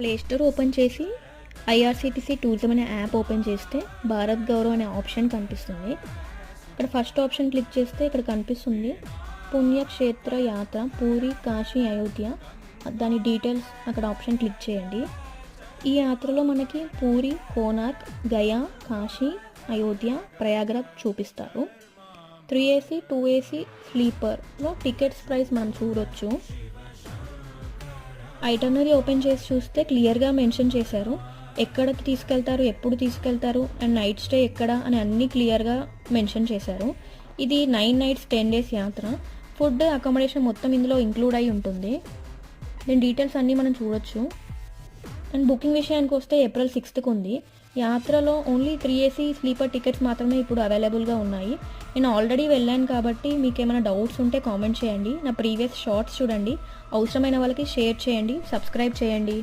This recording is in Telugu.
ప్లే స్టోర్ ఓపెన్ చేసి ఐఆర్సిటీసీ టూరిజం అనే యాప్ ఓపెన్ చేస్తే భారత్ గౌరవ్ అనే ఆప్షన్ కనిపిస్తుంది. ఇక్కడ ఫస్ట్ ఆప్షన్ క్లిక్ చేస్తే ఇక్కడ కనిపిస్తుంది పుణ్యక్షేత్ర యాత్ర పూరి కాశీ అయోధ్య. దాని డీటెయిల్స్ అక్కడ ఆప్షన్ క్లిక్ చేయండి. ఈ యాత్రలో మనకి పూరి, కోనార్క్, గయా, కాశీ, అయోధ్య, ప్రయాగరాజ్ చూపిస్తారు. 3AC 2AC స్లీపర్లో టికెట్స్ ప్రైస్ మనం చూడొచ్చు. ఐటనరీ ఓపెన్ చేసి చూస్తే క్లియర్గా మెన్షన్ చేశారు ఎక్కడికి తీసుకెళ్తారు, ఎప్పుడు తీసుకెళ్తారు అండ్ నైట్ స్టే ఎక్కడ అని అన్నీ క్లియర్గా మెన్షన్ చేశారు. ఇది 9 nights 10 days యాత్ర. ఫుడ్, అకామిడేషన్ మొత్తం ఇందులో ఇంక్లూడ్ అయి ఉంటుంది. దీని డీటెయిల్స్ అన్నీ మనం చూడొచ్చు. అండ్ బుకింగ్ విషయానికి వస్తే April 6th ఉంది. యాత్రలో ఓన్లీ 3AC స్లీపర్ టికెట్స్ మాత్రమే ఇప్పుడు అవైలబుల్గా ఉన్నాయి. నేను ఆల్రెడీ వెళ్ళాను కాబట్టి మీకు ఏమైనా డౌట్స్ ఉంటే కామెంట్ చేయండి. నా ప్రీవియస్ షార్ట్స్ చూడండి. అవసరమైన వాళ్ళకి షేర్ చేయండి, సబ్స్క్రైబ్ చేయండి.